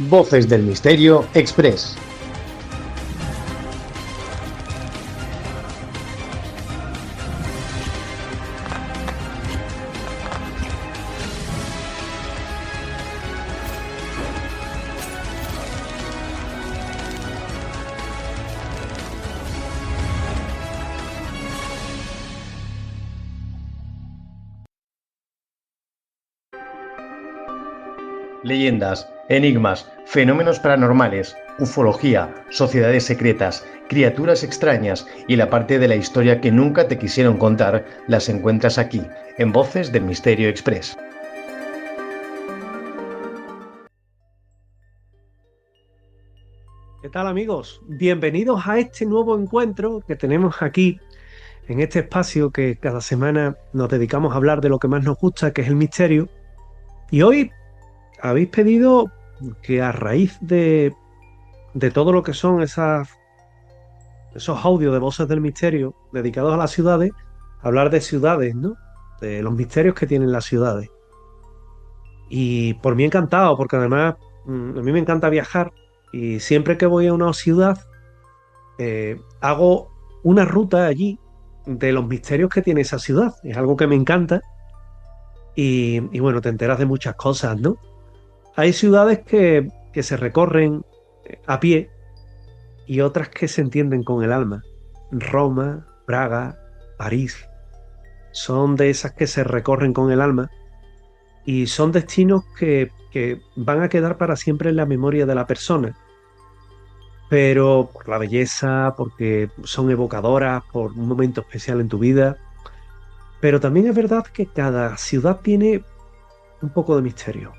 Voces del Misterio Express. Leyendas, enigmas, fenómenos paranormales, ufología, sociedades secretas, criaturas extrañas y la parte de la historia que nunca te quisieron contar las encuentras aquí, en Voces del Misterio Express. ¿Qué tal, amigos? Bienvenidos a este nuevo encuentro que tenemos aquí en este espacio que cada semana nos dedicamos a hablar de lo que más nos gusta, que es el misterio. Y hoy habéis pedido que a raíz de todo lo que son esos audios de Voces del Misterio dedicados a las ciudades, hablar de ciudades, ¿no? De los misterios que tienen las ciudades. Y por mí encantado, porque además a mí me encanta viajar y siempre que voy a una ciudad hago una ruta allí de los misterios que tiene esa ciudad. Es algo que me encanta y bueno, te enteras de muchas cosas, ¿no? Hay ciudades que se recorren a pie y otras que se entienden con el alma. Roma, Praga, París, son de esas que se recorren con el alma y son destinos que van a quedar para siempre en la memoria de la persona. Pero por la belleza, porque son evocadoras, por un momento especial en tu vida. Pero también es verdad que cada ciudad tiene un poco de misterio.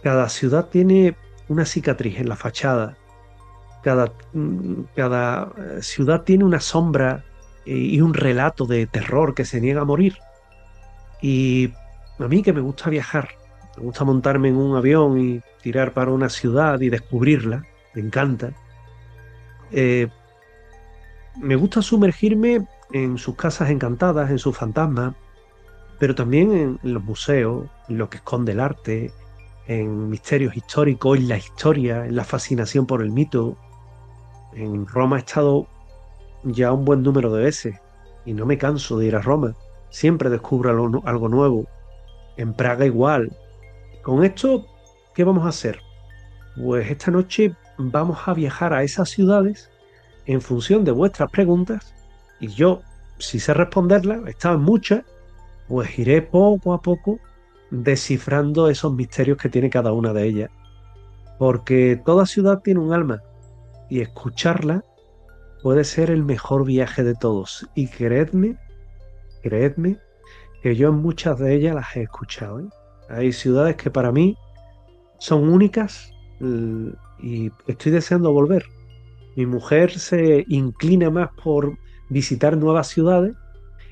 Cada ciudad tiene una cicatriz en la fachada. Cada ciudad tiene una sombra y un relato de terror que se niega a morir. Y a mí que me gusta viajar, me gusta montarme en un avión y tirar para una ciudad y descubrirla, me encanta. Eh, Me gusta sumergirme en sus casas encantadas, en sus fantasmas, pero también en los museos, en lo que esconde el arte, en misterios históricos, en la historia, en la fascinación por el mito. En Roma he estado ya un buen número de veces y no me canso de ir a Roma. Siempre descubro algo nuevo. En Praga igual. Con esto, ¿qué vamos a hacer? Pues esta noche vamos a viajar a esas ciudades en función de vuestras preguntas y yo, si sé responderlas, están muchas, pues iré poco a poco descifrando esos misterios que tiene cada una de ellas. Porque toda ciudad tiene un alma y escucharla puede ser el mejor viaje de todos. Y creedme, que yo en muchas de ellas las he escuchado, ¿eh? Hay ciudades que para mí son únicas y estoy deseando volver. Mi mujer se inclina más por visitar nuevas ciudades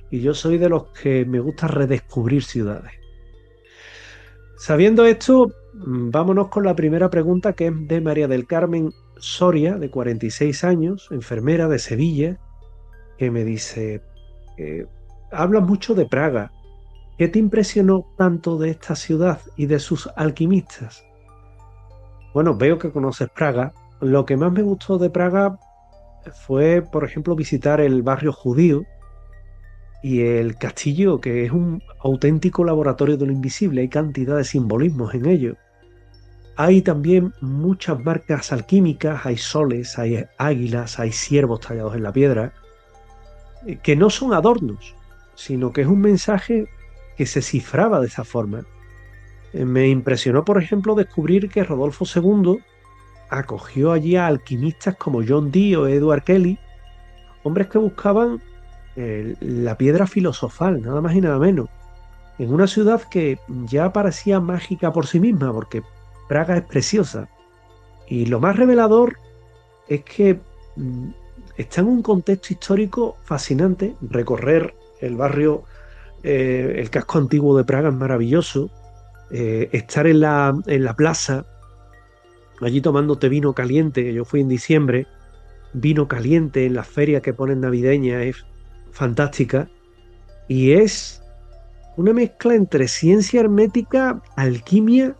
y yo soy de los que me gusta redescubrir ciudades. Sabiendo esto, vámonos con la primera pregunta, que es de María del Carmen Soria, de 46 años, enfermera de Sevilla, que me dice, hablas mucho de Praga. ¿Qué te impresionó tanto de esta ciudad y de sus alquimistas? Bueno, veo que conoces Praga. Lo que más me gustó de Praga fue, por ejemplo, visitar el barrio judío y el castillo, que es un auténtico laboratorio de lo invisible. Hay cantidad de simbolismos en ello. Hay también muchas marcas alquímicas, hay soles, hay águilas, hay ciervos tallados en la piedra, que no son adornos, sino que es un mensaje que se cifraba de esa forma. Me impresionó, por ejemplo, descubrir que Rodolfo II acogió allí a alquimistas como John Dee o Edward Kelly, hombres que buscaban la piedra filosofal, nada más y nada menos, en una ciudad que ya parecía mágica por sí misma, porque Praga es preciosa. Y lo más revelador es que está en un contexto histórico fascinante. Recorrer el barrio, el casco antiguo de Praga es maravilloso. Estar en la plaza, allí tomándote vino caliente, que yo fui en diciembre, vino caliente en la feria que ponen navideña, es fantástica. Y es una mezcla entre ciencia hermética, alquimia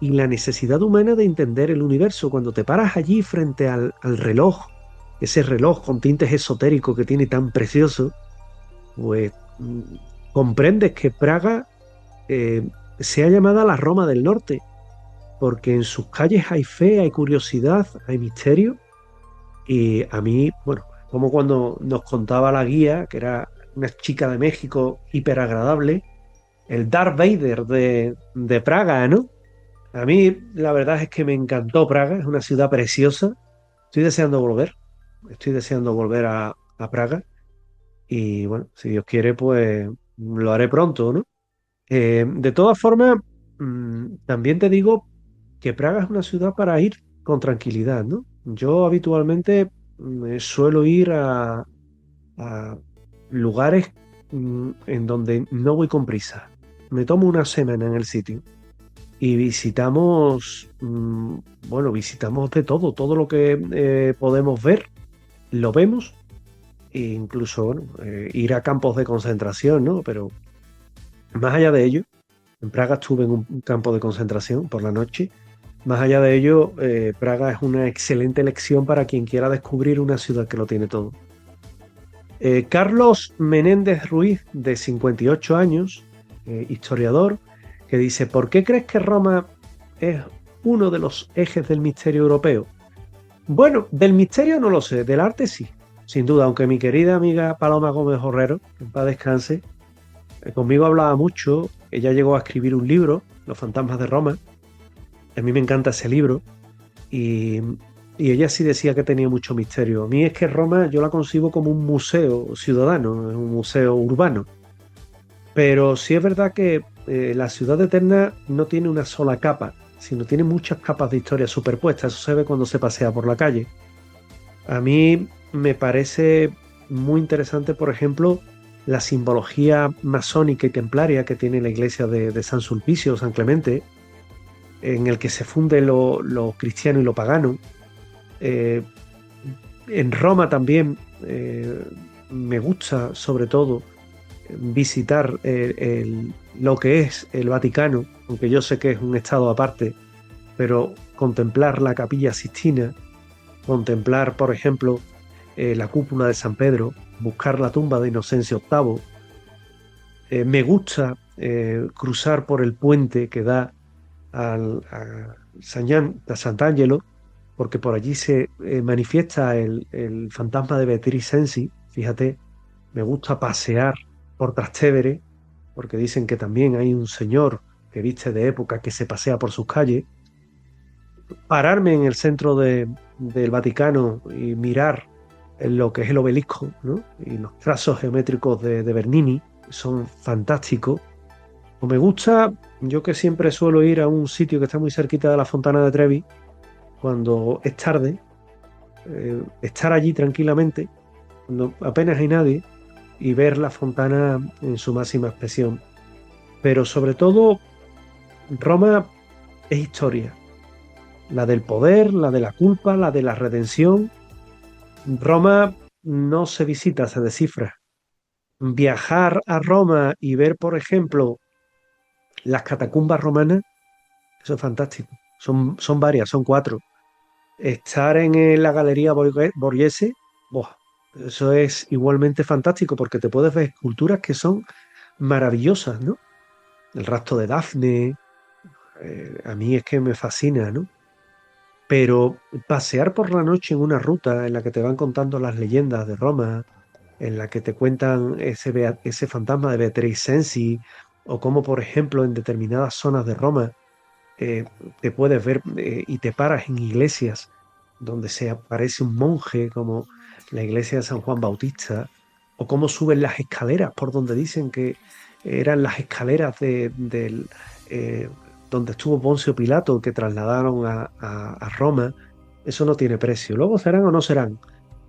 y la necesidad humana de entender el universo. Cuando te paras allí frente al reloj, ese reloj con tintes esotéricos que tiene tan precioso, pues comprendes que Praga sea llamada la Roma del Norte, porque en sus calles hay fe, hay curiosidad, hay misterio. Y a mí, bueno, como cuando nos contaba la guía, que era una chica de México hiper agradable, el Darth Vader de Praga, ¿no? A mí la verdad es que me encantó Praga, es una ciudad preciosa. Estoy deseando volver a Praga y bueno, si Dios quiere, pues lo haré pronto, ¿no? De todas formas, también te digo que Praga es una ciudad para ir con tranquilidad, ¿no? Yo habitualmente suelo ir a lugares en donde no voy con prisa. Me tomo una semana en el sitio y visitamos, bueno, visitamos de todo lo que podemos ver, lo vemos, e incluso bueno, ir a campos de concentración, ¿no? Pero más allá de ello, en Praga estuve en un campo de concentración por la noche. Más allá de ello, Praga es una excelente elección para quien quiera descubrir una ciudad que lo tiene todo. Carlos Menéndez Ruiz, de 58 años, historiador, que dice: ¿por qué crees que Roma es uno de los ejes del misterio europeo? Bueno, del misterio no lo sé, del arte sí, sin duda, aunque mi querida amiga Paloma Gómez Orrero, en paz descanse, conmigo hablaba mucho. Ella llegó a escribir un libro, Los fantasmas de Roma. A mí me encanta ese libro y, y ella sí decía que tenía mucho misterio. A mí es que Roma yo la concibo como un museo ciudadano, es un museo urbano. Pero sí es verdad que la ciudad eterna no tiene una sola capa, sino tiene muchas capas de historia superpuestas. Eso se ve cuando se pasea por la calle. A mí me parece muy interesante, por ejemplo, la simbología masónica y templaria que tiene la iglesia de San Sulpicio, San Clemente, en el que se funde lo cristiano y lo pagano. En Roma también me gusta, sobre todo, visitar lo que es el Vaticano, aunque yo sé que es un estado aparte, pero contemplar la Capilla Sixtina, contemplar, por ejemplo, la cúpula de San Pedro, buscar la tumba de Inocencio VIII. Me gusta cruzar por el puente que da a Sant'Angelo, porque por allí se manifiesta el fantasma de Beatriz Cenci. Fíjate, me gusta pasear por Trastevere, porque dicen que también hay un señor que viste de época que se pasea por sus calles. Pararme en el centro del Vaticano y mirar lo que es el obelisco, ¿no? Y los trazos geométricos de Bernini son fantásticos. O me gusta, yo que siempre suelo ir a un sitio que está muy cerquita de la Fontana de Trevi, cuando es tarde, estar allí tranquilamente, cuando apenas hay nadie, y ver la fontana en su máxima expresión. Pero sobre todo, Roma es historia, la del poder, la de la culpa, la de la redención. Roma no se visita, se descifra. Viajar a Roma y ver, por ejemplo, las catacumbas romanas, eso es fantástico. Son varias, son 4. Estar en la Galería Borghese, ¡buah!, eso es igualmente fantástico porque te puedes ver esculturas que son maravillosas, ¿no? El rastro de Dafne, a mí es que me fascina, ¿no? Pero pasear por la noche en una ruta en la que te van contando las leyendas de Roma, en la que te cuentan ese fantasma de Beatriz Cenci, o como por ejemplo en determinadas zonas de Roma te puedes ver y te paras en iglesias donde se aparece un monje, como la iglesia de San Juan Bautista, o cómo suben las escaleras por donde dicen que eran las escaleras donde estuvo Poncio Pilato, que trasladaron a Roma. Eso no tiene precio. Luego serán o no serán,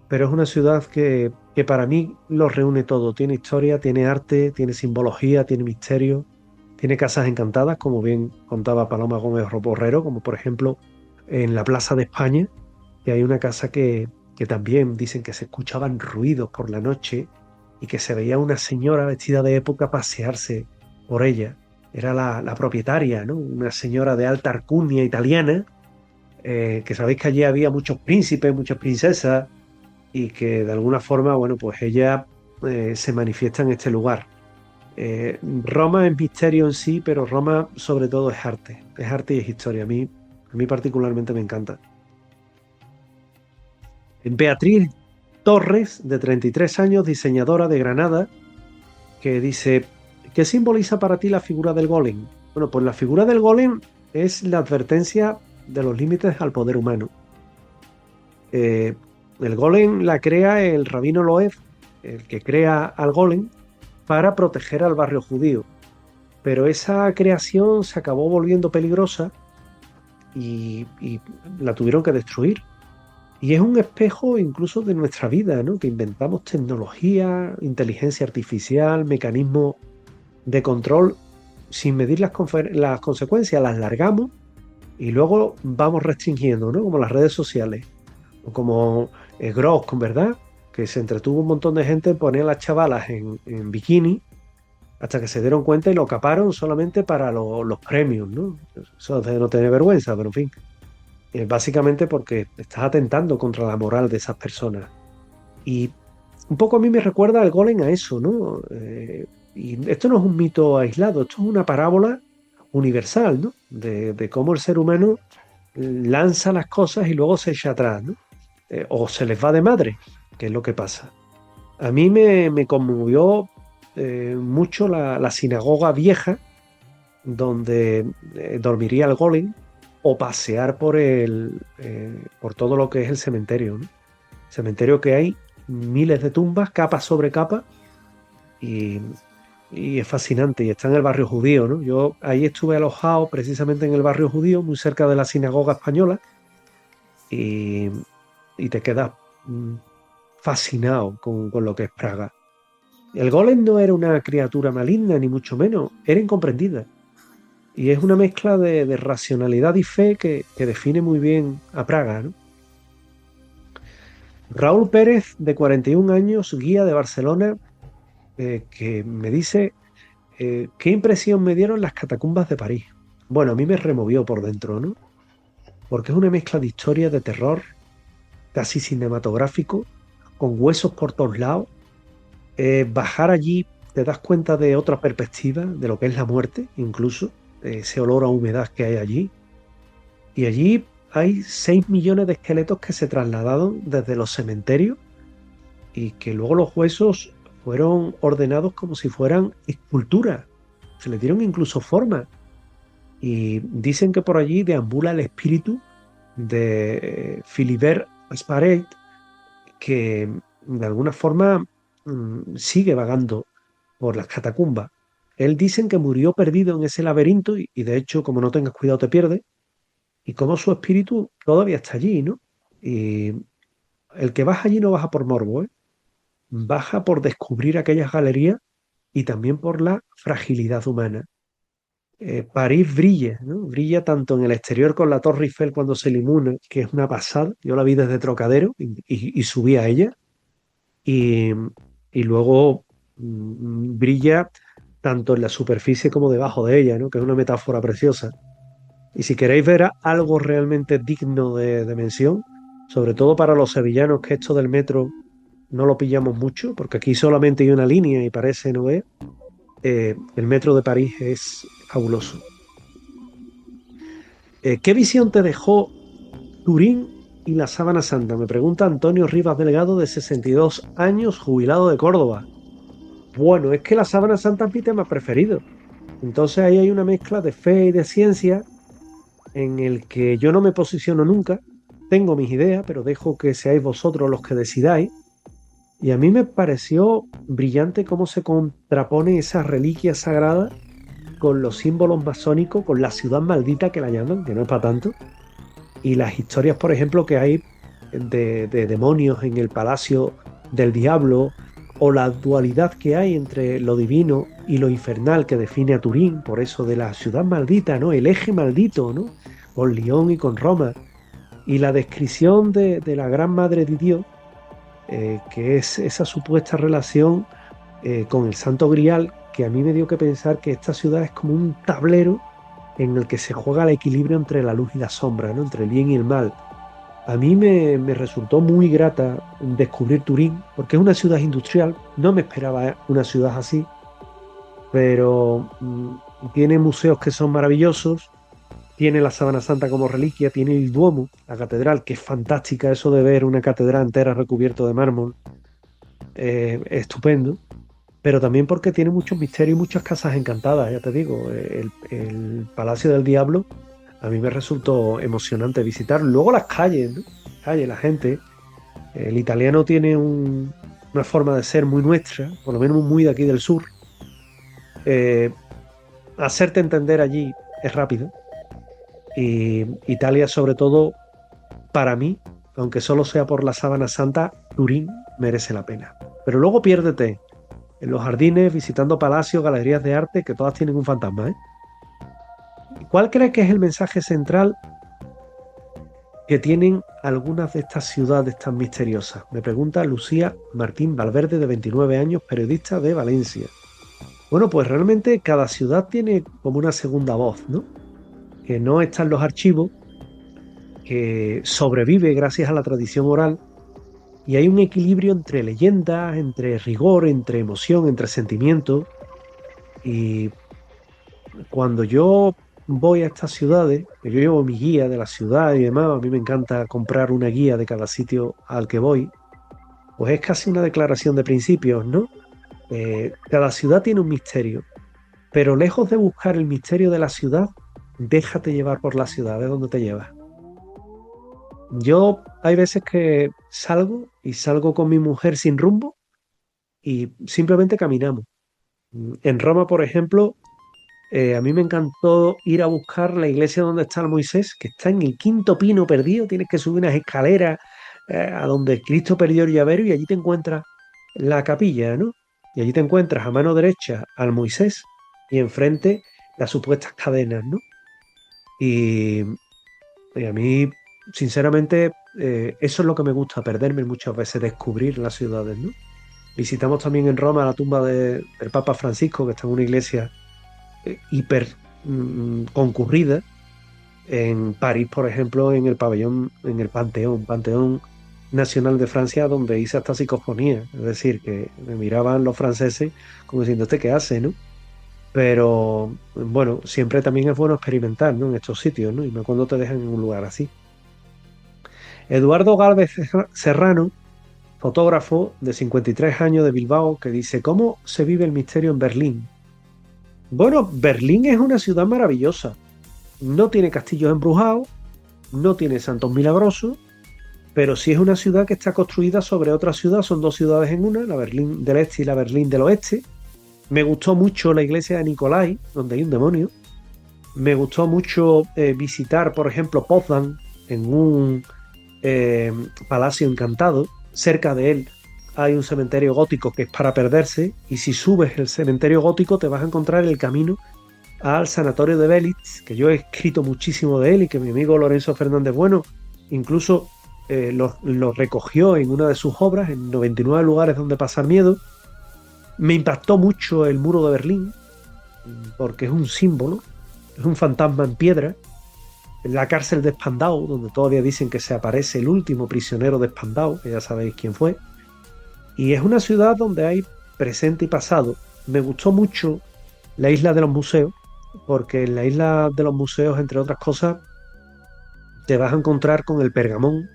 pero es una ciudad que para mí lo reúne todo. Tiene historia, tiene arte, tiene simbología, tiene misterio, tiene casas encantadas, como bien contaba Paloma Gómez Borrero, como por ejemplo en la Plaza de España, que hay una casa que también dicen que se escuchaban ruidos por la noche y que se veía una señora vestida de época pasearse por ella. era la propietaria, ¿no? Una señora de alta alcurnia italiana, que sabéis que allí había muchos príncipes, muchas princesas, y que de alguna forma, bueno, pues ella se manifiesta en este lugar. Roma es misterio en sí, pero Roma sobre todo es arte y es historia. A mí particularmente me encanta. Beatriz Torres, de 33 años, diseñadora de Granada, que dice, ¿qué simboliza para ti la figura del golem? Bueno, pues la figura del golem es la advertencia de los límites al poder humano. Eh, el golem la crea el rabino Loeb, el que crea al golem, para proteger al barrio judío. Pero esa creación se acabó volviendo peligrosa y la tuvieron que destruir. Y es un espejo incluso de nuestra vida, ¿no? Que inventamos tecnología, inteligencia artificial, mecanismos de control sin medir las consecuencias, las largamos y luego vamos restringiendo, ¿no? Como las redes sociales, o como Grok, ¿verdad? Que se entretuvo un montón de gente en poner a las chavalas en bikini hasta que se dieron cuenta y lo caparon solamente para los premios, ¿no? Eso de no tener vergüenza, pero en fin. Básicamente porque estás atentando contra la moral de esas personas. Y un poco a mí me recuerda al golem a eso, ¿no? Y esto no es un mito aislado, esto es una parábola universal, ¿no? De cómo el ser humano lanza las cosas y luego se echa atrás, ¿no? O se les va de madre, que es lo que pasa. A mí me conmovió mucho la sinagoga vieja, donde dormiría el golem, o pasear por todo lo que es el cementerio, ¿no? Cementerio que hay miles de tumbas, capa sobre capa, y, y es fascinante. Y está en el barrio judío, ¿no? Yo ahí estuve alojado precisamente en el barrio judío, muy cerca de la sinagoga española, y, y te quedas fascinado con lo que es Praga. El golem no era una criatura maligna, ni mucho menos, era incomprendida. Y es una mezcla de racionalidad y fe que define muy bien a Praga, ¿no? Raúl Pérez, de 41 años, guía de Barcelona, que me dice qué impresión me dieron las catacumbas de París. Bueno, a mí me removió por dentro, ¿no? Porque es una mezcla de historia, de terror, casi cinematográfico, con huesos por todos lados. Bajar allí te das cuenta de otra perspectiva, de lo que es la muerte, incluso, ese olor a humedad que hay allí. Y allí hay 6 millones de esqueletos que se trasladaron desde los cementerios y que luego los huesos fueron ordenados como si fueran esculturas. Se le dieron incluso forma. Y dicen que por allí deambula el espíritu de Philibert Asparet, que de alguna forma sigue vagando por las catacumbas. Él dicen que murió perdido en ese laberinto y de hecho, como no tengas cuidado, te pierdes. Y como su espíritu todavía está allí, ¿no? Y el que baja allí no baja por morbo, ¿eh? Baja por descubrir aquellas galerías y también por la fragilidad humana. París brilla, ¿no? Brilla tanto en el exterior con la Torre Eiffel cuando se ilumina, que es una pasada. Yo la vi desde Trocadero y subí a ella. Y, y luego brilla tanto en la superficie como debajo de ella, ¿no? Que es una metáfora preciosa. Y si queréis ver algo realmente digno de mención, sobre todo para los sevillanos, que esto del metro no lo pillamos mucho, porque aquí solamente hay una línea y parece no es, el metro de París es fabuloso. ¿Qué visión te dejó Turín y la Sábana Santa? Me pregunta Antonio Rivas Delgado, de 62 años, jubilado de Córdoba. Bueno, es que la Sábana Santa es mi tema preferido. Entonces ahí hay una mezcla de fe y de ciencia en el que yo no me posiciono nunca, tengo mis ideas, pero dejo que seáis vosotros los que decidáis. Y a mí me pareció brillante cómo se contrapone esa reliquia sagrada con los símbolos masónicos, con la ciudad maldita que la llaman, que no es para tanto, y las historias, por ejemplo, que hay de demonios en el palacio del diablo, o la dualidad que hay entre lo divino y lo infernal que define a Turín, por eso de la ciudad maldita, ¿no? El eje maldito, ¿no? Con Lyon y con Roma. Y la descripción de la Gran Madre de Dios, que es esa supuesta relación con el Santo Grial, que a mí me dio que pensar que esta ciudad es como un tablero en el que se juega el equilibrio entre la luz y la sombra, ¿no? Entre el bien y el mal. A mí me resultó muy grata descubrir Turín, porque es una ciudad industrial, no me esperaba una ciudad así, pero tiene museos que son maravillosos, tiene la Sábana Santa como reliquia, tiene el Duomo, la catedral, que es fantástica, eso de ver una catedral entera recubierta de mármol, estupendo, pero también porque tiene muchos misterios y muchas casas encantadas, ya te digo, el Palacio del Diablo a mí me resultó emocionante visitar. Luego las calles, ¿no? Calles, la gente. El italiano tiene una forma de ser muy nuestra, por lo menos muy de aquí del sur. Eh, hacerte entender allí es rápido. Y Italia, sobre todo, para mí, aunque solo sea por la Sábana Santa, Turín merece la pena. Pero luego piérdete en los jardines, visitando palacios, galerías de arte, que todas tienen un fantasma, ¿eh? ¿Cuál crees que es el mensaje central que tienen algunas de estas ciudades tan misteriosas? Me pregunta Lucía Martín Valverde, de 29 años, periodista de Valencia. Bueno, pues realmente cada ciudad tiene como una segunda voz, ¿no? Que no está en los archivos, que sobrevive gracias a la tradición oral, y hay un equilibrio entre leyendas, entre rigor, entre emoción, entre sentimiento. Y cuando yo voy a estas ciudades, que yo llevo mi guía de la ciudad y demás, a mí me encanta comprar una guía de cada sitio al que voy, pues es casi una declaración de principios, ¿no? Cada ciudad tiene un misterio, pero lejos de buscar el misterio de la ciudad, déjate llevar por la ciudad, de donde te llevas. Yo hay veces que salgo y salgo con mi mujer sin rumbo y simplemente caminamos. En Roma, por ejemplo, a mí me encantó ir a buscar la iglesia donde está el Moisés, que está en el quinto pino perdido. Tienes que subir unas escaleras a donde Cristo perdió el llavero y allí te encuentras la capilla, ¿no? Y allí te encuentras a mano derecha al Moisés y enfrente las supuestas cadenas, ¿no? Y, y a mí, sinceramente, eso es lo que me gusta, perderme muchas veces, descubrir las ciudades, ¿no? Visitamos también en Roma la tumba del Papa Francisco, que está en una iglesia hiper concurrida. En París, por ejemplo, en el pabellón, en el Panteón Nacional de Francia, donde hice hasta psicofonía. Es decir, que me miraban los franceses como diciendo, ¿este qué hace, no? Pero bueno, siempre también es bueno experimentar, ¿no? En estos sitios, ¿no? Y no cuando te dejan en un lugar así. Eduardo Gálvez Serrano, fotógrafo de 53 años de Bilbao, que dice, ¿cómo se vive el misterio en Berlín? Bueno, Berlín es una ciudad maravillosa. No tiene castillos embrujados, no tiene santos milagrosos, pero sí es una ciudad que está construida sobre otra ciudad. Son dos ciudades en una, la Berlín del Este y la Berlín del Oeste. Me gustó mucho la iglesia de Nicolai, donde hay un demonio. Me gustó mucho visitar, por ejemplo, Potsdam, en un palacio encantado. Cerca de él hay un cementerio gótico que es para perderse, y si subes el cementerio gótico te vas a encontrar el camino al sanatorio de Belitz, que yo he escrito muchísimo de él y que mi amigo Lorenzo Fernández Bueno incluso lo recogió en una de sus obras, en 99 lugares donde pasar miedo. Me impactó mucho el muro de Berlín, porque es un símbolo, es un fantasma en piedra. La cárcel de Spandau, donde todavía dicen que se aparece el último prisionero de Spandau, que ya sabéis quién fue. Y es una ciudad donde hay presente y pasado. Me gustó mucho la isla de los museos, porque en la isla de los museos, entre otras cosas, te vas a encontrar con el Pergamón,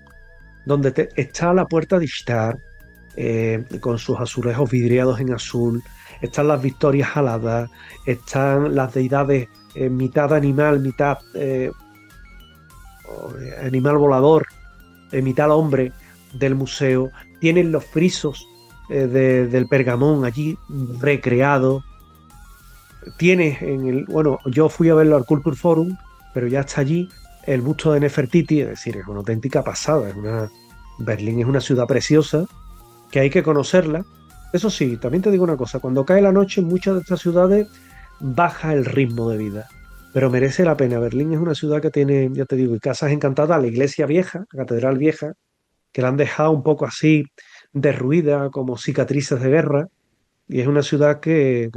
donde está la puerta de Ishtar, con sus azulejos vidriados en azul, están las victorias aladas, están las deidades mitad animal, mitad animal volador, mitad hombre del museo. Tienen los frisos del Pergamón allí recreados. Tienes bueno, yo fui a verlo al Culture Forum, pero ya está allí el busto de Nefertiti, es decir, es una auténtica pasada. Berlín es una ciudad preciosa que hay que conocerla. Eso sí, también te digo una cosa, cuando cae la noche en muchas de estas ciudades baja el ritmo de vida, pero merece la pena. Berlín es una ciudad que tiene, ya te digo, casas encantadas, la iglesia vieja, la catedral vieja, que la han dejado un poco así derruida, como cicatrices de guerra, Y es una ciudad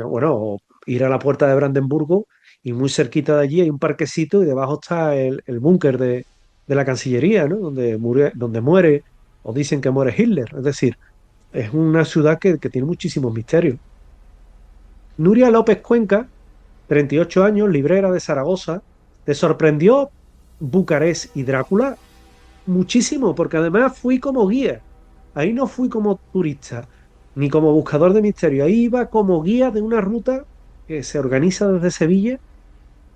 bueno, ir a la puerta de Brandenburgo y muy cerquita de allí hay un parquecito y debajo está el búnker de la Cancillería, ¿no? Donde muere o dicen que muere Hitler. Es decir, es una ciudad que tiene muchísimos misterios. Nuria López Cuenca, 38 años, librera de Zaragoza, ¿te sorprendió Bucarest y Drácula? Muchísimo, porque además fui como guía. Ahí no fui como turista, ni como buscador de misterio. Ahí iba como guía de una ruta que se organiza desde Sevilla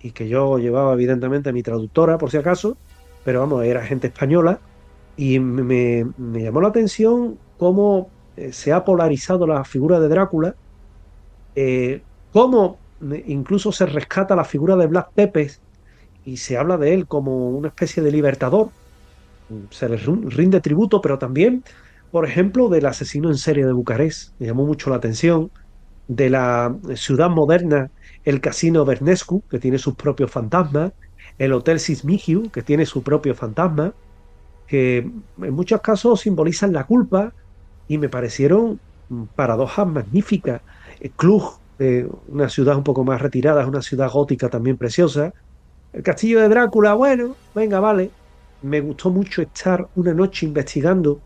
y que yo llevaba evidentemente a mi traductora, por si acaso, pero vamos, era gente española y me llamó la atención cómo se ha polarizado la figura de Drácula, cómo incluso se rescata la figura de Blas Pepe y se habla de él como una especie de libertador, se le rinde tributo, pero también, por ejemplo, del asesino en serie de Bucarest, me llamó mucho la atención, de la ciudad moderna, el Casino Bernescu, que tiene sus propios fantasmas, el Hotel Sismigiu, que tiene su propio fantasma, que en muchos casos simbolizan la culpa y me parecieron paradojas magníficas. Cluj, una ciudad un poco más retirada, es una ciudad gótica también preciosa. El castillo de Drácula, bueno, venga, vale. Me gustó mucho estar una noche investigando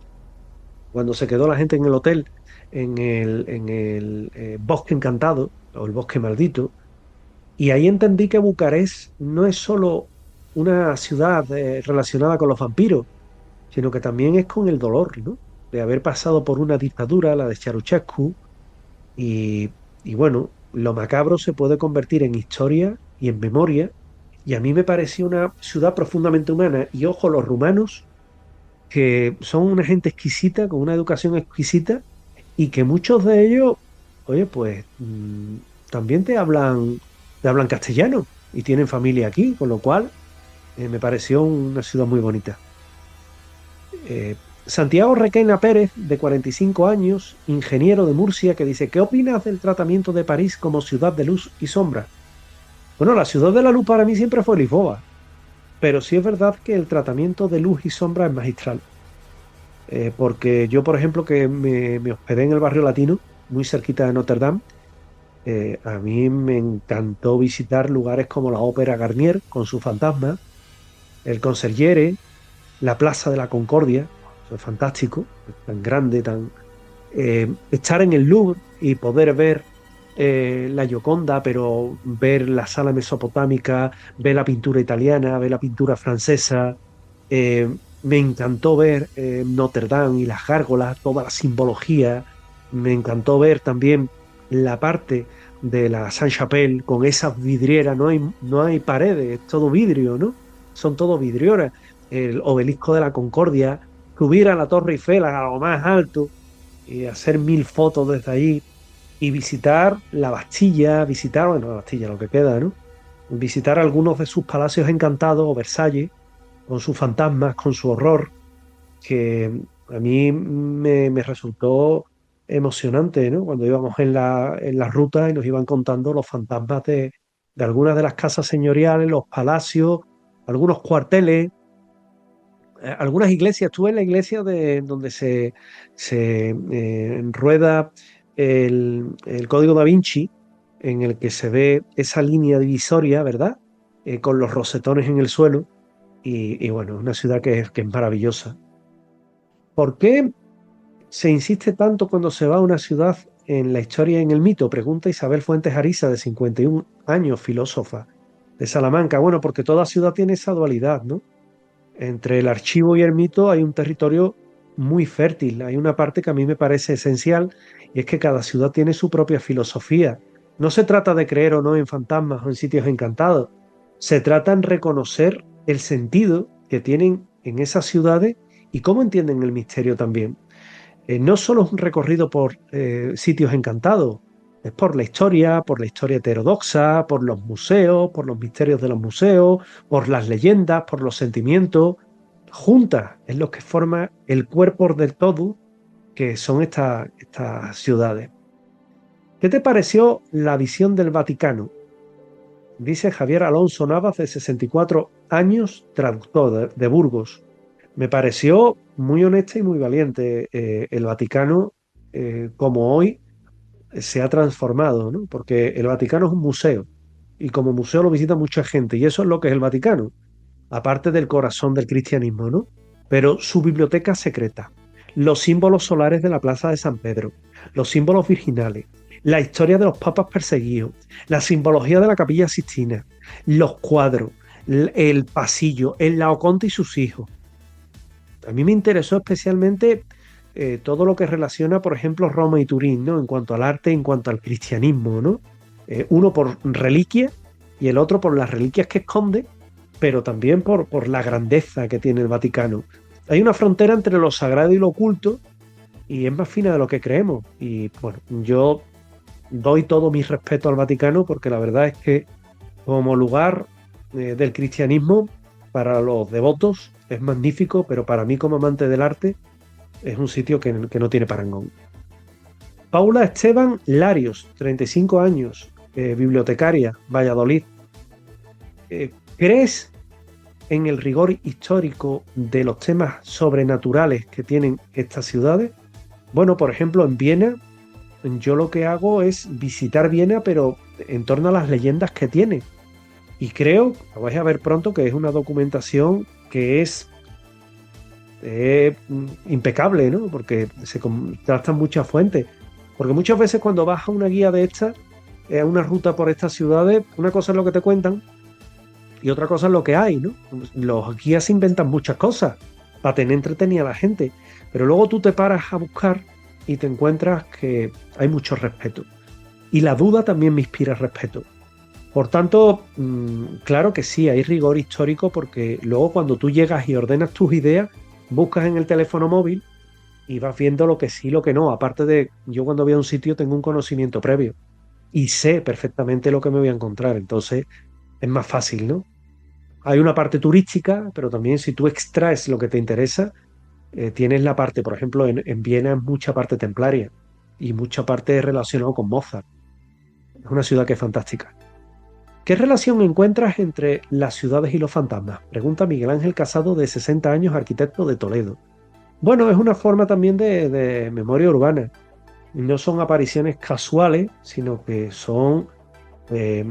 cuando se quedó la gente en el hotel, en el bosque encantado o el bosque maldito. Y ahí entendí que Bucarest no es solo una ciudad relacionada con los vampiros, sino que también es con el dolor, ¿no? De haber pasado por una dictadura, la de Ceausescu, y, y bueno, lo macabro se puede convertir en historia y en memoria, y a mí me pareció una ciudad profundamente humana, y ojo, los rumanos, que son una gente exquisita, con una educación exquisita, y que muchos de ellos, oye, pues también te hablan castellano, y tienen familia aquí, con lo cual me pareció una ciudad muy bonita. Eh, Santiago Requena Pérez, de 45 años, ingeniero de Murcia, que dice, ¿qué opinas del tratamiento de París como ciudad de luz y sombra? Bueno, la ciudad de la luz para mí siempre fue Lisboa, pero sí es verdad que el tratamiento de luz y sombra es magistral. Porque yo, por ejemplo, que me hospedé en el barrio latino, muy cerquita de Notre Dame, a mí me encantó visitar lugares como la Ópera Garnier con su fantasma, el Conserviere, la Plaza de la Concordia, eso es fantástico, tan grande, estar en el Louvre y poder ver la Gioconda, pero ver la sala mesopotámica, ver la pintura italiana, ver la pintura francesa. Me encantó ver Notre Dame y las gárgolas, toda la simbología. Me encantó ver también la parte de la Sainte-Chapelle con esas vidrieras, no hay paredes, es todo vidrio, ¿no? Son todo vidrioras. El obelisco de la Concordia, subir a la Torre Eiffel a lo más alto y hacer 1000 fotos desde ahí y visitar la Bastilla, bueno, la Bastilla, lo que queda, ¿no? Visitar algunos de sus palacios encantados o Versalles, con sus fantasmas, con su horror, que a mí me resultó emocionante, ¿no? Cuando íbamos en la ruta y nos iban contando los fantasmas de algunas de las casas señoriales, los palacios, algunos cuarteles, algunas iglesias. Estuve en la iglesia donde se rueda el Código Da Vinci, en el que se ve esa línea divisoria, ¿verdad? Con los rosetones en el suelo. Y bueno, es una ciudad que es maravillosa. ¿Por qué se insiste tanto cuando se va a una ciudad en la historia y en el mito? Pregunta Isabel Fuentes Ariza, de 51 años, filósofa de Salamanca. Bueno, porque toda ciudad tiene esa dualidad, ¿no? Entre el archivo y el mito hay un territorio muy fértil. Hay una parte que a mí me parece esencial y es que cada ciudad tiene su propia filosofía. No se trata de creer o no en fantasmas o en sitios encantados. Se trata en reconocer el sentido que tienen en esas ciudades y cómo entienden el misterio también. No solo es un recorrido por sitios encantados, es por la historia heterodoxa, por los museos, por los misterios de los museos, por las leyendas, por los sentimientos. Juntas es lo que forma el cuerpo del todo, que son estas ciudades. ¿Qué te pareció la visión del Vaticano? Dice Javier Alonso Navas, de 64 años, traductor de Burgos. Me pareció muy honesta y muy valiente. El Vaticano, como hoy, se ha transformado, ¿no? Porque el Vaticano es un museo y como museo lo visita mucha gente y eso es lo que es el Vaticano, aparte del corazón del cristianismo, ¿no? Pero su biblioteca secreta, los símbolos solares de la Plaza de San Pedro, los símbolos virginales, la historia de los papas perseguidos, la simbología de la Capilla Sixtina, los cuadros, el pasillo, el Laoconte y sus hijos. A mí me interesó especialmente todo lo que relaciona, por ejemplo, Roma y Turín, ¿no? En cuanto al arte, en cuanto al cristianismo, ¿no? Uno por reliquias y el otro por las reliquias que esconde, pero también por la grandeza que tiene el Vaticano. Hay una frontera entre lo sagrado y lo oculto y es más fina de lo que creemos. Y bueno, yo doy todo mi respeto al Vaticano porque la verdad es que como lugar del cristianismo, para los devotos es magnífico, pero para mí como amante del arte es un sitio que no tiene parangón. Paula Esteban Larios, 35 años, bibliotecaria, Valladolid. ¿Crees en el rigor histórico de los temas sobrenaturales que tienen estas ciudades? Bueno, por ejemplo, en Viena, yo lo que hago es visitar Viena, pero en torno a las leyendas que tiene. Y creo, lo vais a ver pronto, que es una documentación que es impecable, ¿no? Porque se contrastan muchas fuentes. Porque muchas veces cuando vas a una guía de estas, a una ruta por estas ciudades, una cosa es lo que te cuentan y otra cosa es lo que hay, ¿no? Los guías inventan muchas cosas para tener entretenida a la gente, pero luego tú te paras a buscar y te encuentras que hay mucho respeto. Y la duda también me inspira respeto. Por tanto, claro que sí, hay rigor histórico porque luego cuando tú llegas y ordenas tus ideas, buscas en el teléfono móvil y vas viendo lo que sí, lo que no. Aparte de, yo cuando voy a un sitio tengo un conocimiento previo y sé perfectamente lo que me voy a encontrar. Entonces es más fácil, ¿no? Hay una parte turística, pero también si tú extraes lo que te interesa, tienes la parte, por ejemplo, en Viena es mucha parte templaria y mucha parte relacionada con Mozart. Es una ciudad que es fantástica. ¿Qué relación encuentras entre las ciudades y los fantasmas? Pregunta Miguel Ángel Casado, de 60 años, arquitecto de Toledo. Bueno, es una forma también de memoria urbana. No son apariciones casuales, sino que son eh,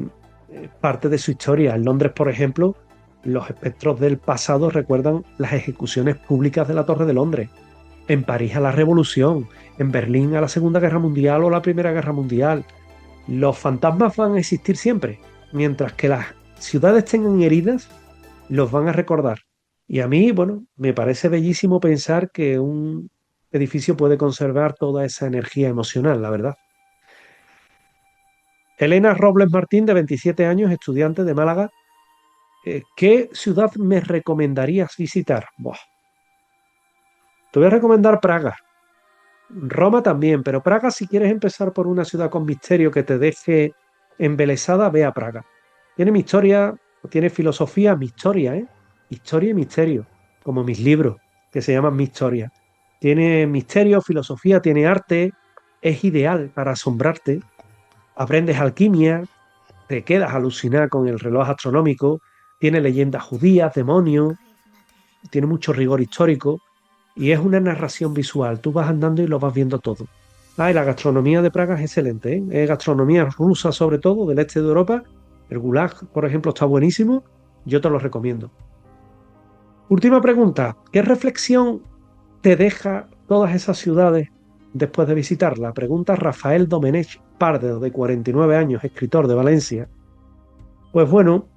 parte de su historia. En Londres, por ejemplo, los espectros del pasado recuerdan las ejecuciones públicas de la Torre de Londres. En París a la Revolución, en Berlín a la Segunda Guerra Mundial o la Primera Guerra Mundial. Los fantasmas van a existir siempre. Mientras que las ciudades tengan heridas, los van a recordar. Y a mí, bueno, me parece bellísimo pensar que un edificio puede conservar toda esa energía emocional, la verdad. Elena Robles Martín, de 27 años, estudiante de Málaga. ¿Qué ciudad me recomendarías visitar? Buah. Te voy a recomendar Praga. Roma también, pero Praga, si quieres empezar por una ciudad con misterio que te deje embelesada, ve a Praga. Tiene mi historia, tiene filosofía, mi historia, ¿eh? Historia y misterio, como mis libros, que se llaman Mi Historia. Tiene misterio, filosofía, tiene arte, es ideal para asombrarte. Aprendes alquimia, te quedas alucinado con el reloj astronómico, tiene leyendas judías, demonios, tiene mucho rigor histórico y es una narración visual. Tú vas andando y lo vas viendo todo. Ah, y la gastronomía de Praga es excelente, ¿eh? Es gastronomía rusa sobre todo, del este de Europa. El gulag, por ejemplo, está buenísimo. Yo te lo recomiendo. Última pregunta. ¿Qué reflexión te deja todas esas ciudades después de visitarla? Pregunta Rafael Domenech Pardo, de 49 años, escritor de Valencia. Pues bueno,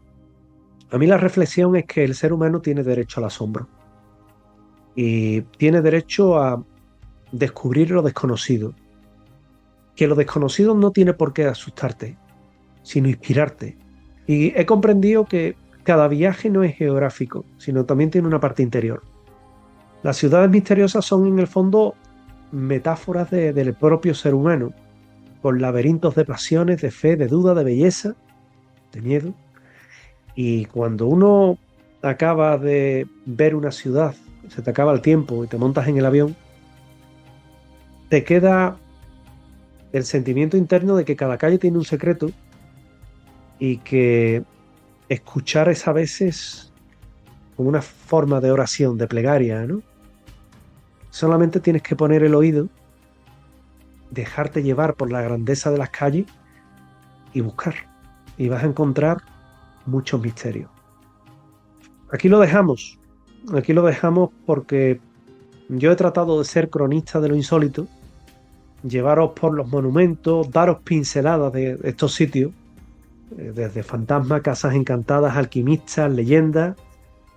a mí la reflexión es que el ser humano tiene derecho al asombro y tiene derecho a descubrir lo desconocido. Que lo desconocido no tiene por qué asustarte, sino inspirarte. Y he comprendido que cada viaje no es geográfico, sino también tiene una parte interior. Las ciudades misteriosas son en el fondo metáforas del propio ser humano, con laberintos de pasiones, de fe, de duda, de belleza, de miedo. Y cuando uno acaba de ver una ciudad, se te acaba el tiempo y te montas en el avión, te queda el sentimiento interno de que cada calle tiene un secreto y que escuchar es a veces como una forma de oración, de plegaria, ¿no? Solamente tienes que poner el oído dejarte llevar por la grandeza de las calles y buscar. Y vas a encontrar muchos misterios. Aquí lo dejamos porque yo he tratado de ser cronista de lo insólito, llevaros por los monumentos, daros pinceladas de estos sitios, desde fantasmas, casas encantadas, alquimistas, leyendas,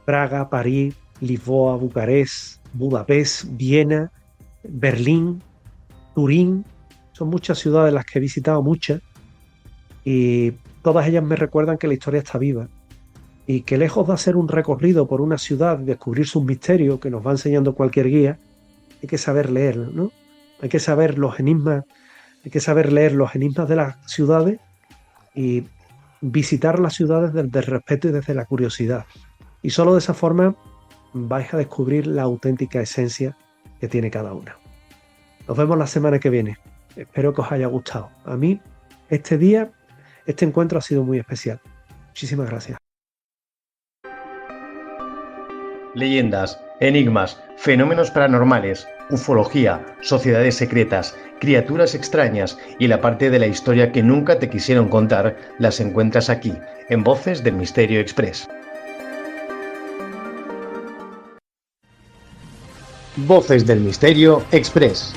Praga, París, Lisboa, Bucarest, Budapest, Viena, Berlín, Turín. Son muchas ciudades las que he visitado, muchas, y todas ellas me recuerdan que la historia está viva y que lejos de hacer un recorrido por una ciudad y descubrir sus misterios que nos va enseñando cualquier guía, hay que saber leer, ¿no? Hay que saber los enigmas, hay que saber leer los enigmas de las ciudades y visitar las ciudades desde el respeto y desde la curiosidad. Y solo de esa forma vais a descubrir la auténtica esencia que tiene cada una. Nos vemos la semana que viene. Espero que os haya gustado. A mí, este encuentro ha sido muy especial. Muchísimas gracias. Leyendas, enigmas, fenómenos paranormales, ufología, sociedades secretas, criaturas extrañas y la parte de la historia que nunca te quisieron contar las encuentras aquí, en Voces del Misterio Express. Voces del Misterio Express.